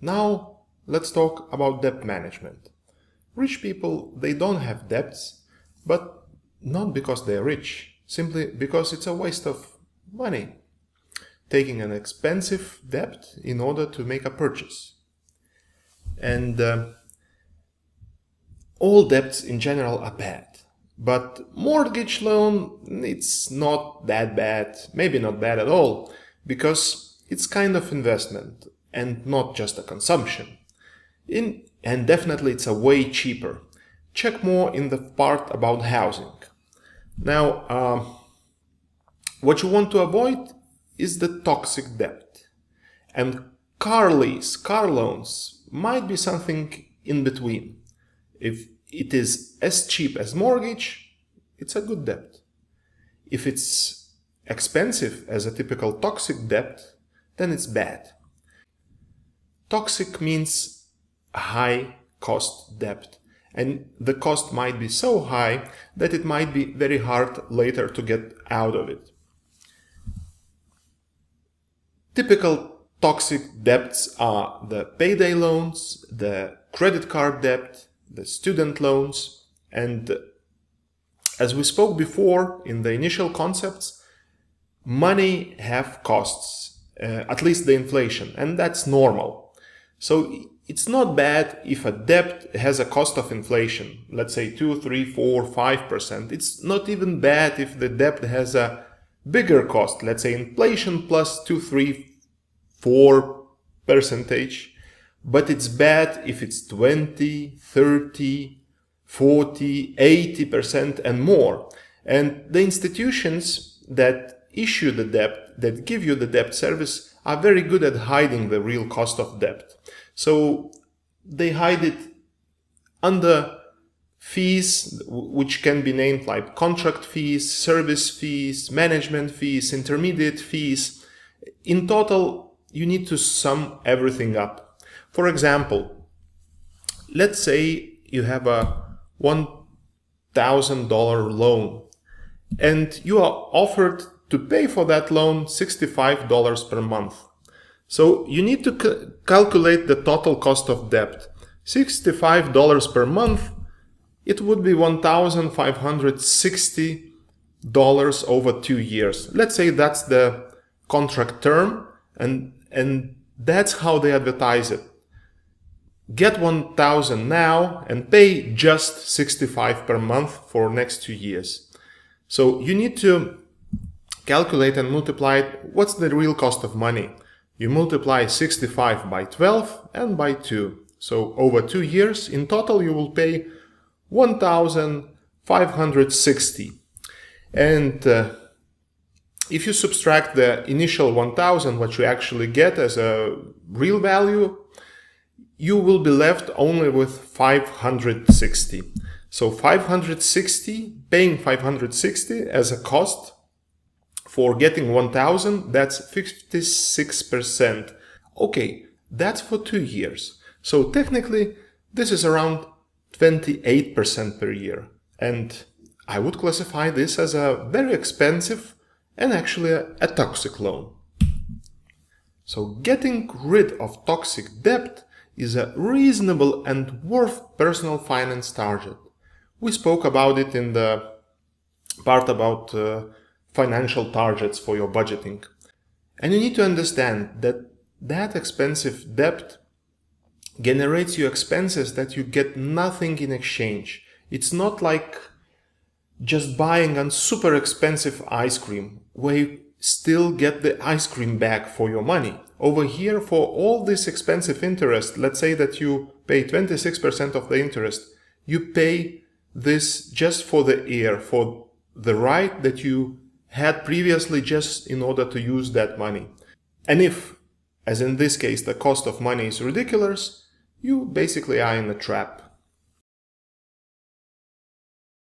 Now let's talk about debt management. Rich people, they don't have debts, but not because they're rich, simply because it's a waste of money, taking an expensive debt in order to make a purchase. And all debts in general are bad, but mortgage loan, it's not that bad, maybe not bad at all, because it's kind of investment and not just a consumption. And definitely it's a way cheaper. Check more in the part about housing. Now, what you want to avoid is the toxic debt. And car lease, car loans might be something in between. If it is as cheap as mortgage, it's a good debt. If it's expensive as a typical toxic debt, then it's bad. Toxic means a high cost debt, and the cost might be so high that it might be very hard later to get out of it. Typical toxic debts are the payday loans, the credit card debt, the student loans, and as we spoke before in the initial concepts, money have costs, at least the inflation, and that's normal. So it's not bad if a debt has a cost of inflation, let's say 2, 3, 4, 5%. It's not even bad if the debt has a bigger cost, let's say inflation plus 2, 3, 4%. But it's bad if it's 20, 30, 40, 80% and more. And the institutions that issue the debt, that give you the debt service, are very good at hiding the real cost of debt. So they hide it under fees, which can be named like contract fees, service fees, management fees, intermediate fees. In total, you need to sum everything up. For example, let's say you have a $1,000 loan and you are offered to pay for that loan $65 per month. So you need to calculate the total cost of debt. $65 per month, it would be $1,560 over 2 years. Let's say that's the contract term, and that's how they advertise it. Get 1,000 now and pay just 65 per month for next 2 years. So you need to calculate and multiply it. What's the real cost of money? You multiply 65 by 12 and by 2. So over 2 years, in total, you will pay 1,560. And if you subtract the initial 1,000, what you actually get as a real value, you will be left only with 560. So 560, paying 560 as a cost for getting 1,000, that's 56%. Okay, that's for 2 years. So technically, this is around 28% per year. And I would classify this as a very expensive and actually a toxic loan. So getting rid of toxic debt is a reasonable and worth personal finance target. We spoke about it in the part about financial targets for your budgeting. And you need to understand that that expensive debt generates you expenses that you get nothing in exchange. It's not like just buying a super expensive ice cream where you still get the ice cream back for your money. Over here, for all this expensive interest, let's say that you pay 26% of the interest, you pay this just for the air, for the right that you had previously just in order to use that money. And if, as in this case, the cost of money is ridiculous, you basically are in a trap.